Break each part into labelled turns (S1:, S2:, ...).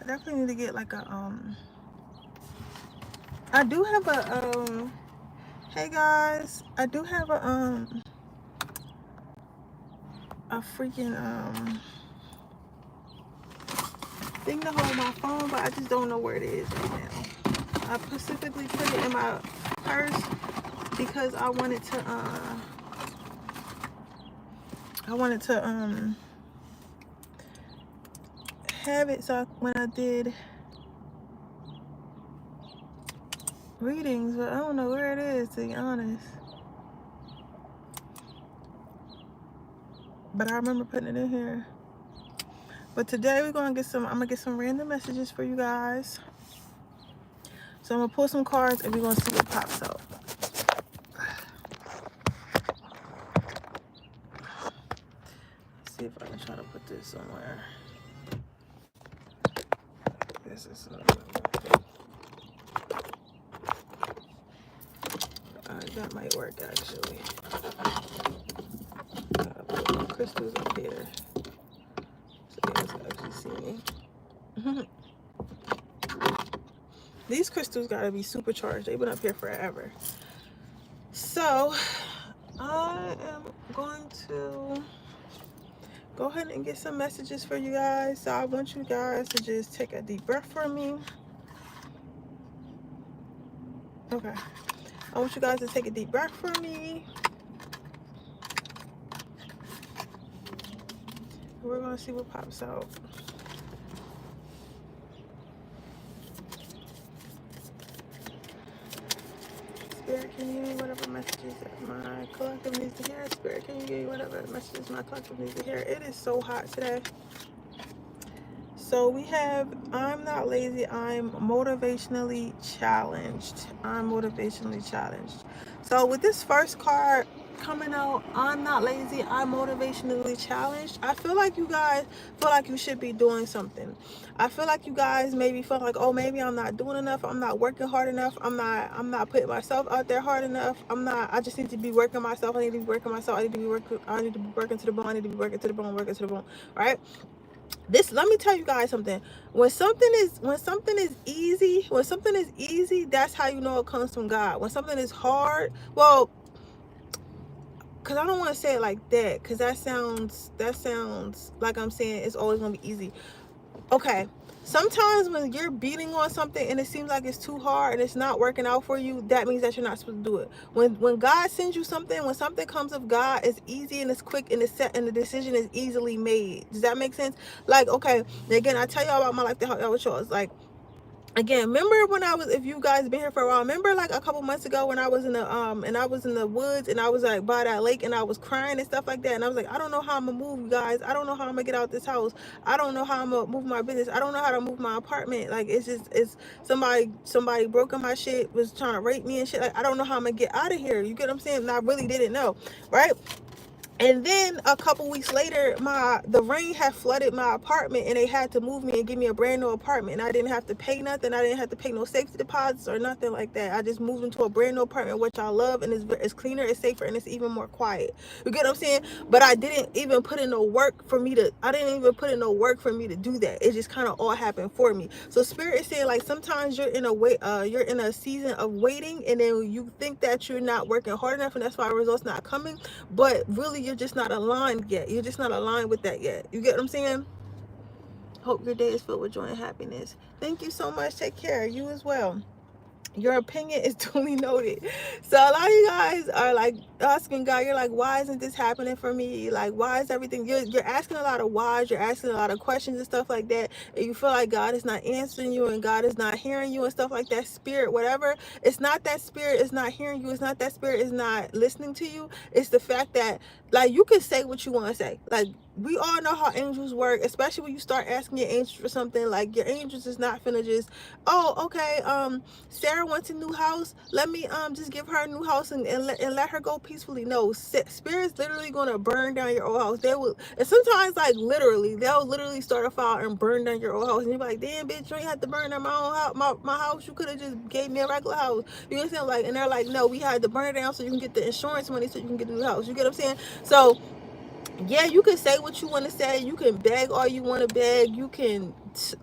S1: definitely need to get like a I do have a hey guys, I do have a freaking thing to hold my phone, but I just don't know where it is right now. I specifically put it in my purse because I wanted to have it so when I did readings, but I don't know where it is, to be honest. But I remember putting it in here. But today I'm gonna get some random messages for you guys. So I'm gonna pull some cards and we're gonna see what pops out. Let's see if I can try to put this somewhere. This is that might work actually. Put my crystals up here so you guys can actually see me. These crystals gotta be supercharged. They've been up here forever. So I am going to go ahead and get some messages for you guys. So I want you guys to just take a deep breath for me. Okay. I want you guys to take a deep breath for me. We're gonna see what pops out. Spirit, can you give me whatever messages that my collective needs to hear? Spirit, can you give me whatever messages my collective needs to hear? It is so hot today. So we have, I'm not lazy, I'm motivationally challenged. I'm motivationally challenged. So with this first card coming out, I'm not lazy, I'm motivationally challenged. I feel like you guys feel like you should be doing something. I feel like you guys maybe feel like, oh, maybe I'm not doing enough, I'm not working hard enough, I'm not putting myself out there hard enough, I just need to be working myself, I need to be working myself, I need to be working to the bone, I need to be working to the bone, right? This, let me tell you guys something. When something is easy, that's how you know it comes from God. When something is hard, well, because I don't want to say it like that, because that sounds like I'm saying it's always gonna be easy. Okay, sometimes when you're beating on something and it seems like it's too hard and it's not working out for you, that means that you're not supposed to do it. When God sends you something, when something comes of God, it's easy and it's quick and it's set and the decision is easily made. Does that make sense? Like, okay, again, I tell y'all about my life to help y'all with yours. Like, again, remember when I was, if you guys been here for a while, remember like a couple months ago when I was in the woods and I was like by that lake and I was crying and stuff like that, and I was like, I don't know how I'm gonna move, you guys, I don't know how I'm gonna get out this house, I don't know how I'm gonna move my business, I don't know how to move my apartment, like it's somebody broke my shit, was trying to rape me and shit, like I don't know how I'm gonna get out of here, you get what I'm saying? And I really didn't know, right? And then a couple weeks later, the rain had flooded my apartment and they had to move me and give me a brand new apartment. And I didn't have to pay nothing. I didn't have to pay no safety deposits or nothing like that. I just moved into a brand new apartment, which I love, and it's cleaner, it's safer, and it's even more quiet. You get what I'm saying? But I didn't even put in no work for me to do that. It just kind of all happened for me. So Spirit is saying, like, sometimes you're in a season of waiting, and then you think that you're not working hard enough and that's why results not coming, but really you're just not aligned yet. You're just not aligned with that yet. You get what I'm saying? Hope your day is filled with joy and happiness. Thank you so much. Take care. You as well. Your opinion is duly noted. So a lot of you guys are like asking God, you're like, why isn't this happening for me? Like, why is everything, you're asking a lot of whys, you're asking a lot of questions and stuff like that, and you feel like God is not answering you and God is not hearing you and stuff like that. Spirit, whatever, it's not that Spirit is not hearing you, it's not that Spirit is not listening to you, it's the fact that, like, you can say what you want to say. Like, we all know how angels work, especially when you start asking your angels for something. Like, your angels is not finna just, oh, okay, Sarah wants a new house, let me just give her a new house and let her go peacefully. No, Spirit's literally gonna burn down your old house. They will, and sometimes, like, literally, they'll literally start a fire and burn down your old house, and you're like, damn, bitch, you ain't have to burn down my own house, my house. You could have just gave me a regular house. You understand? Like, and they're like, no, we had to burn it down so you can get the insurance money so you can get a new house. You get what I'm saying? So yeah, you can say what you want to say. You can beg all you want to beg. You can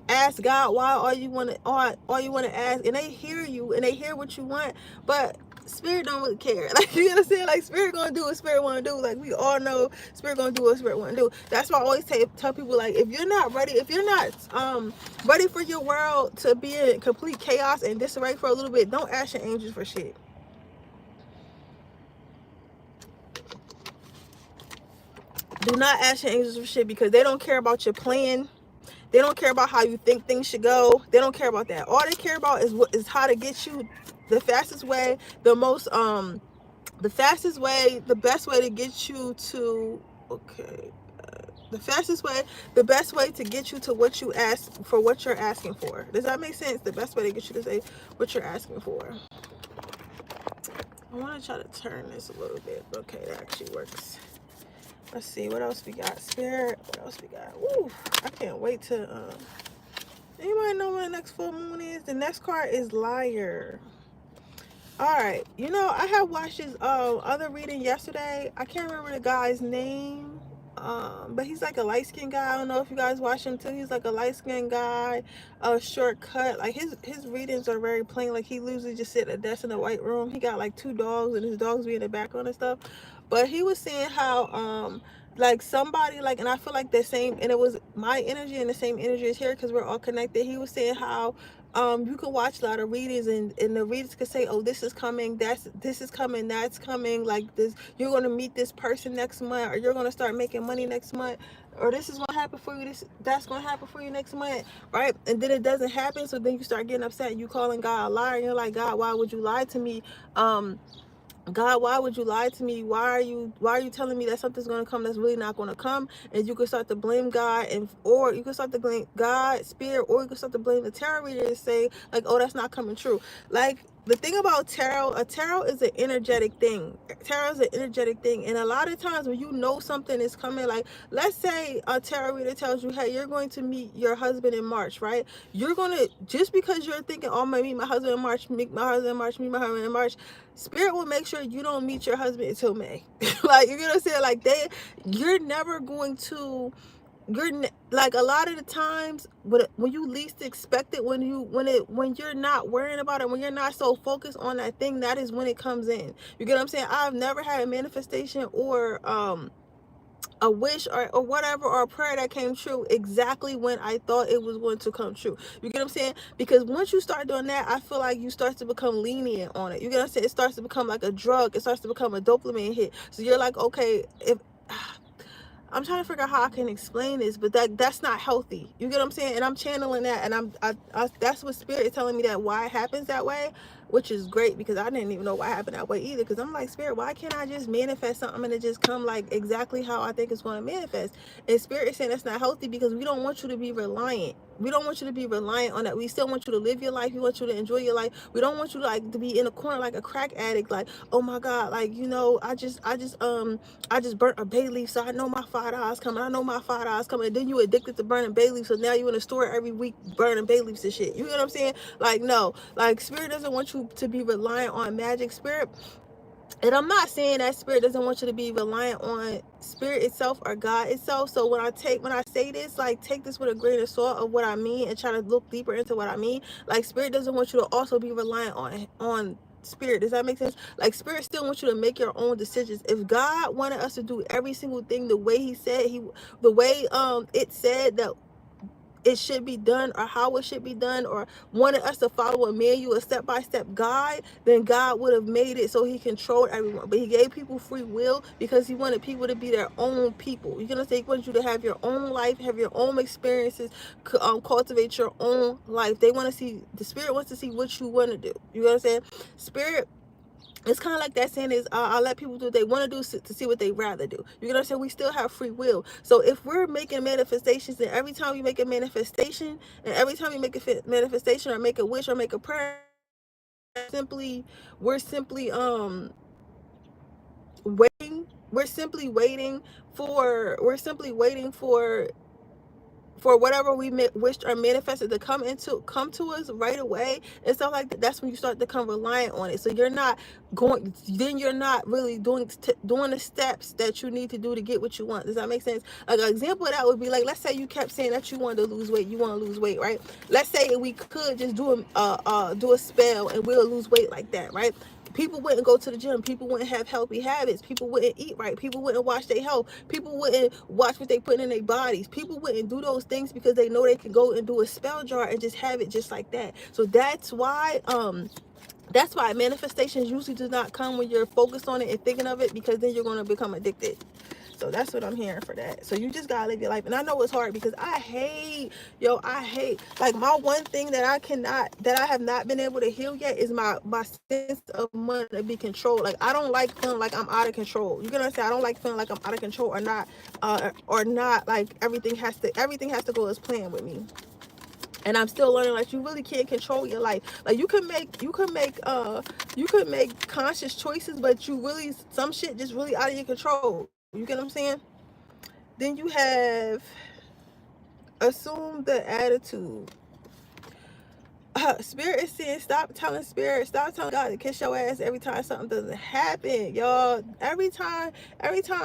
S1: ask God why all you want to ask, and they hear you and they hear what you want. But spirit don't really care. Like, you understand? Like, spirit gonna do what spirit want to do. Like, we all know spirit gonna do what spirit want to do. That's why I always tell people, like, if you're not ready, if you're not ready for your world to be in complete chaos and disarray for a little bit, don't ask your angels for shit. Do not ask your angels for shit, because they don't care about your plan. They don't care about how you think things should go. They don't care about that. All they care about is how to get you the fastest way, the fastest way, the best way to get you to, okay, the fastest way, the best way to get you to what you ask for, what you're asking for. Does that make sense? The best way to get you to say what you're asking for. I want to try to turn this a little bit. Okay, that actually works. Let's see what else we got. Spirit. What else we got? Woo! I can't wait to. Anybody know when the next full moon is? The next card is Liar. All right. You know, I had watched this other reading yesterday. I can't remember the guy's name. But he's like a light skinned guy. I don't know if you guys watch him too. He's like a light skinned guy, shortcut. Like, his readings are very plain. Like, he usually just sit at a desk in a white room. He got like 2 dogs, and his dogs be in the background and stuff. But he was saying how like somebody, like, and I feel like the same, and it was my energy and the same energy is here because we're all connected. He was saying how you can watch a lot of readings, and the readers could say, oh, this is coming, this is coming, that's coming, like this, you're going to meet this person next month, or you're going to start making money next month, or this is going to happen for you, that's going to happen for you next month, right? And then it doesn't happen, so then you start getting upset, and you calling God a liar, and you're like, God, why would you lie to me? God, why would you lie to me? Why are you telling me that something's going to come that's really not going to come? And you can start to blame God, or you can start to blame God, spirit, or you can start to blame the tarot reader and say, like, oh, that's not coming true. Like, the thing about tarot, a tarot is an energetic thing. Tarot is an energetic thing. And a lot of times when you know something is coming, like, let's say a tarot reader tells you, hey, you're going to meet your husband in March, right? You're going to, just because you're thinking, oh, I'm going to meet my husband in March, meet my husband in March, meet my husband in March, spirit will make sure you don't meet your husband until May. Like, you know what I'm saying? Like, you're never going to, like, a lot of the times when you least expect it, when you're not worrying about it, when you're not so focused on that thing, that is when it comes in. You get what I'm saying? I've never had a manifestation or a wish or whatever, or a prayer that came true exactly when I thought it was going to come true. You get what I'm saying? Because once you start doing that, I feel like you start to become lenient on it. You get what I'm saying? It starts to become like a drug. It starts to become a dopamine hit. So you're like, okay, if I'm trying to figure out how I can explain this, but that's not healthy. You get what I'm saying? And I'm channeling that, and I that's what spirit is telling me, that why it happens that way, which is great, because I didn't even know why it happened that way either. Because I'm like, spirit, why can't I just manifest something and it just come like exactly how I think it's going to manifest? And spirit is saying that's not healthy, because we don't want you to be reliant. We don't want you to be reliant on that. We still want you to live your life. We want you to enjoy your life. We don't want you like to be in a corner like a crack addict. Like, oh my God, like, you know, I just burnt a bay leaf, so I know my $5 coming. I know my $5 coming. And then you addicted to burning bay leaves, so now you in the store every week burning bay leaves and shit. You know what I'm saying? Like, no, like, spirit doesn't want you to be reliant on magic. Spirit, and I'm not saying that spirit doesn't want you to be reliant on spirit itself or God itself. So when I say this, like, take this with a grain of salt of what I mean, and try to look deeper into what I mean. Like, spirit doesn't want you to also be reliant on spirit. Does that make sense? Like, spirit still wants you to make your own decisions. If God wanted us to do every single thing the way he said, the way it said that it should be done, or how it should be done, or wanted us to follow a manual, a step-by-step guide, then God would have made it so he controlled everyone. But he gave people free will because he wanted people to be their own people. You're gonna say he wants you to have your own life, have your own experiences, cultivate your own life. They want to see, the spirit wants to see what you want to do. You know what I'm saying? Spirit, it's kind of like that saying is, I'll let people do what they want to do to see what they rather do. You know what I'm saying? We still have free will. So if we're making manifestations, and every time we make a manifestation, and every time we make a manifestation, or make a wish, or make a prayer, we're simply waiting. We're simply waiting for for whatever we wished or manifested to come to us right away and stuff like that, that's when you start to become reliant on it. So you're not really doing the steps that you need to do to get what you want. Does that make sense? Like an example of that would be like, let's say you kept saying that you wanted to lose weight, right? Let's say we could just do a spell and we'll lose weight like that, right? People wouldn't go to the gym. People wouldn't have healthy habits. People wouldn't eat right. People wouldn't watch their health. People wouldn't watch what they put in their bodies. People wouldn't do those things because they know they can go and do a spell jar and just have it just like that. So that's why manifestations usually do not come when you're focused on it and thinking of it, because then you're going to become addicted. So that's what I'm hearing for that. So you just gotta live your life. And I know it's hard because I hate, like, my one thing that I have not been able to heal yet is my sense of money to be controlled. Like, I don't like feeling like I'm out of control. You get what I'm saying? I don't like feeling like I'm out of control or not like everything has to go as planned with me. And I'm still learning, like, you really can't control your life. Like, you can make conscious choices, but some shit just really out of your control. You get what I'm saying? Then you have assume the attitude. Spirit is saying, stop telling God to kiss your ass every time something doesn't happen, y'all. Every time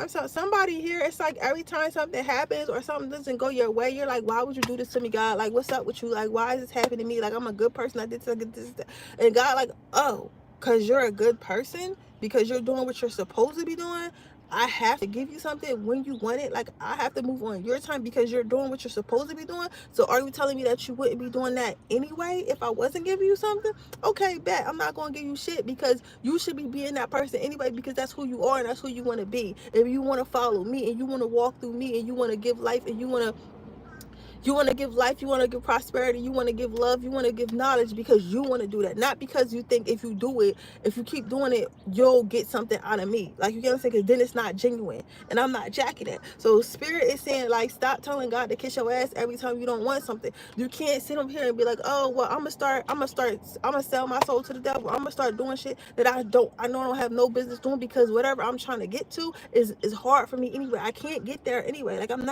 S1: somebody here, it's like every time something happens or something doesn't go your way, you're like, why would you do this to me, God? Like, what's up with you? Like, why is this happening to me? Like, I'm a good person. I did something, this. And God, like, oh, because you're a good person, because you're doing what you're supposed to be doing, I have to give you something when you want it. Like, I have to move on your time because you're doing what you're supposed to be doing. So are you telling me that you wouldn't be doing that anyway if I wasn't giving you something? Okay, bet. I'm not going to give you shit because you should be being that person anyway, because that's who you are and that's who you want to be. If you want to follow me and you want to walk through me and you want to give life and you want to give life, you want to give prosperity, you want to give love, you want to give knowledge because you want to do that. Not because you think if you keep doing it, you'll get something out of me. Like, you get what I'm saying? Because then it's not genuine. And I'm not jacking that. So Spirit is saying, like, stop telling God to kiss your ass every time you don't want something. You can't sit up here and be like, oh, well, I'm gonna sell my soul to the devil. I'm gonna start doing shit that I know I don't have no business doing, because whatever I'm trying to get to is hard for me anyway. I can't get there anyway. Like, I'm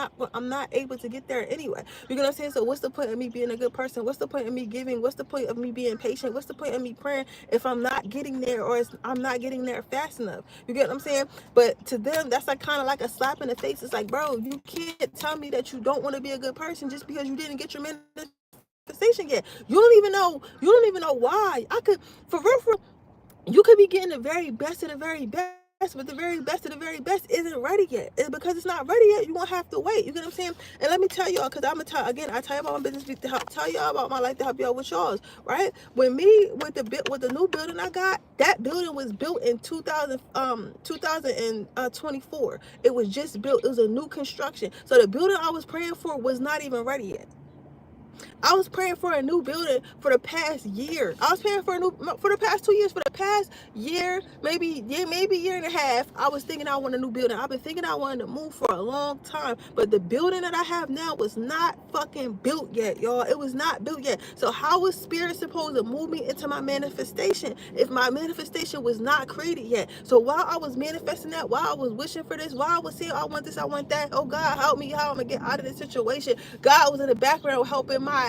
S1: not able to get there anyway. You know what I'm saying? So what's the point of me being a good person? What's the point of me giving? What's the point of me being patient? What's the point of me praying if I'm not getting there, or I'm not getting there fast enough? You get what I'm saying? But to them, that's like kind of like a slap in the face. It's like, bro, you can't tell me that you don't want to be a good person just because you didn't get your manifestation yet. You don't even know why. For real, you could be getting the very best of the very best, but the very best of the very best isn't ready yet. It's because it's not ready yet. You're going to have to wait. You get what I'm saying? And let me tell y'all, because I'm going to tell, again, I tell you about my business to help, tell y'all about my life to help y'all with y'all's, right? With the new building I got, that building was built in 2024. It was just built. It was a new construction. So the building I was praying for was not even ready yet. I was praying for a new building for the past year. I was praying for the past 2 years. For the past year, maybe year and a half, I was thinking I want a new building. I've been thinking I wanted to move for a long time. But the building that I have now was not fucking built yet, y'all. It was not built yet. So how was Spirit supposed to move me into my manifestation if my manifestation was not created yet? So while I was manifesting that, while I was wishing for this, while I was saying, I want this, I want that, oh God, help me, how am I going to get out of this situation? God was in the background helping my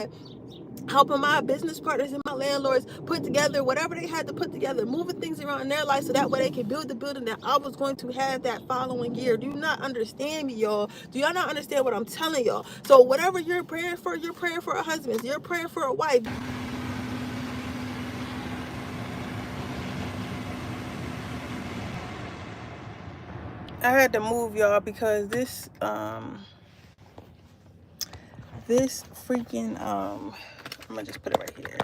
S1: business partners and my landlords put together whatever they had to put together, moving things around in their life so that way they can build the building that I was going to have that following year. Do you not understand me, y'all? Do y'all not understand what I'm telling y'all? So whatever you're praying for a husband, you're praying for a wife. I had to move, y'all, because this freaking I'm gonna just put it right here.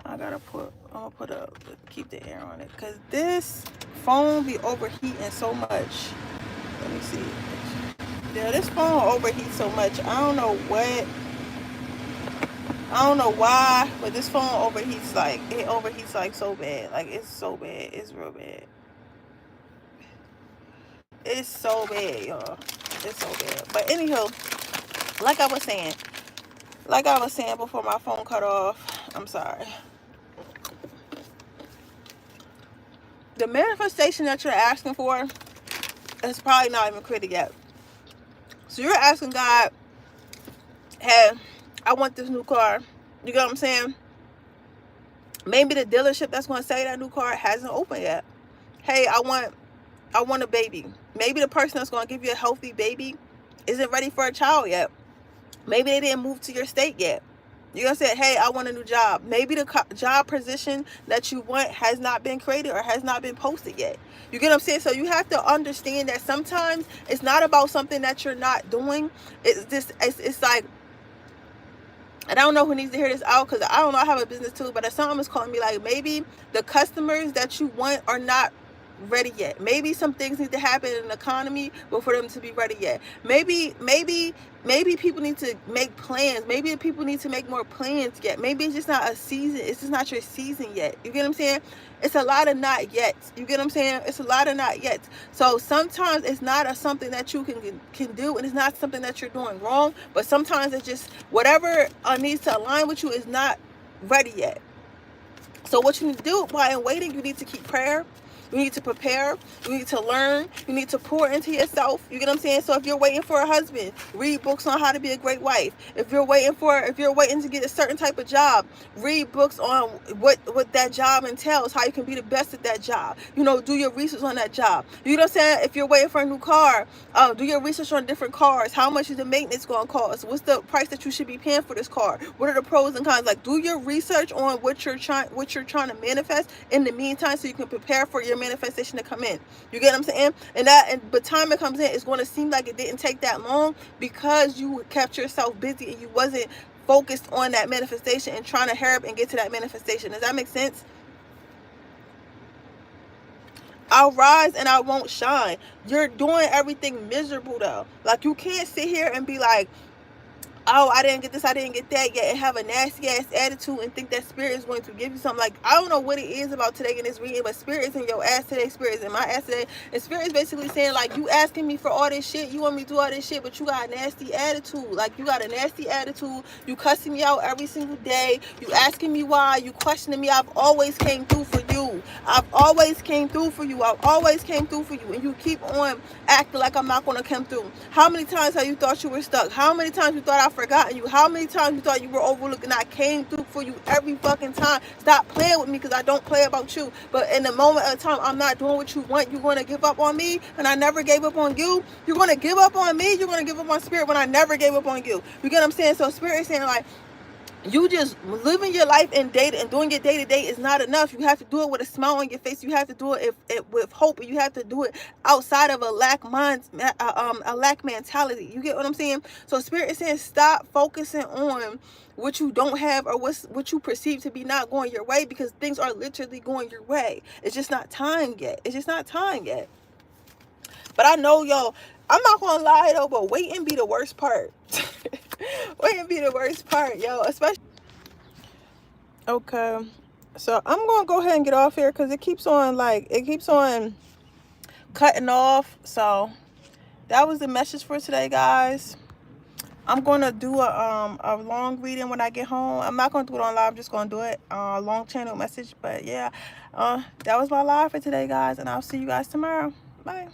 S1: I'm gonna keep the air on it, because this phone be overheating so much. Let me see. Yeah, this phone overheats so much. I don't know why, but this phone overheats like so bad. Like, it's so bad. It's real bad. It's so bad, y'all. It's so bad. But anyhow, like I was saying before my phone cut off, I'm sorry. The manifestation that you're asking for is probably not even created yet. So you're asking God hey, I want this new car. You get what I'm saying? Maybe the dealership that's going to sell you that new car hasn't opened yet. Hey, I want a baby. Maybe the person that's going to give you a healthy baby isn't ready for a child yet. Maybe they didn't move to your state yet. You're going to say, hey, I want a new job. Maybe the job position that you want has not been created or has not been posted yet. You get what I'm saying? So you have to understand that sometimes it's not about something that you're not doing. It's like, and I don't know who needs to hear this out, because I don't know, I have a business too, but if someone is calling me like, maybe the customers that you want are not ready yet. Maybe some things need to happen in the economy before them to be ready yet. Maybe people need to make plans. Maybe people need to make more plans yet. Maybe it's just not a season. It's just not your season yet. You get what I'm saying? It's a lot of not yet. You get what I'm saying? It's a lot of not yet. So sometimes it's not something that you can do, and it's not something that you're doing wrong, but sometimes it's just whatever needs to align with you is not ready yet. So what you need to do while waiting, you need to keep prayer. You need to prepare. You need to learn. You need to pour into yourself. You get what I'm saying? So if you're waiting for a husband, read books on how to be a great wife. If you're waiting to get a certain type of job, read books on what that job entails, how you can be the best at that job. You know, do your research on that job. You know what I'm saying? If you're waiting for a new car, do your research on different cars. How much is the maintenance going to cost? What's the price that you should be paying for this car? What are the pros and cons? Like, do your research on what you're trying to manifest in the meantime, so you can prepare for your manifestation to come in. You get what I'm saying? But time it comes in, it's going to seem like it didn't take that long, because you kept yourself busy and you wasn't focused on that manifestation and trying to hurry up and get to that manifestation. Does that make sense? I'll rise and I won't shine. You're doing everything miserable though. Like, you can't sit here and be like, oh, I didn't get this, I didn't get that yet, and have a nasty ass attitude and think that spirit is going to give you something. Like, I don't know what it is about today in this reading, but spirit is in your ass today, spirit is in my ass today, and spirit is basically saying, like, you asking me for all this shit, you want me to do all this shit, but you got a nasty attitude. Like, you got a nasty attitude, you cussing me out every single day, you asking me why, you questioning me. I've always came through for you. I've always came through for you. I've always came through for you, and you keep on acting like I'm not going to come through. How many times have you thought you were stuck? How many times you thought I forgotten you? How many times you thought you were overlooked, and I came through for you every fucking time? Stop playing with me, because I don't play about you. But in the moment of time, I'm not doing what you want. You're going to give up on me, and I never gave up on you. You're going to give up on me. You're going to give up on spirit when I never gave up on you. You get what I'm saying? So spirit is saying, like, you just living your life and doing your day to day is not enough. You have to do it with a smile on your face. You have to do it with hope. You have to do it outside of a lack mentality. You get what I'm saying? So spirit is saying, stop focusing on what you don't have, or what you perceive to be not going your way, because things are literally going your way. It's just not time yet. It's just not time yet. But I know, yo, I'm not gonna lie though, but waiting be the worst part. Waiting be the worst part, yo. Especially. Okay. So I'm gonna go ahead and get off here, because it keeps on cutting off. So that was the message for today, guys. I'm gonna do a long reading when I get home. I'm not gonna do it on live. I'm just gonna do it long channel message. But yeah, that was my live for today, guys, and I'll see you guys tomorrow. Bye.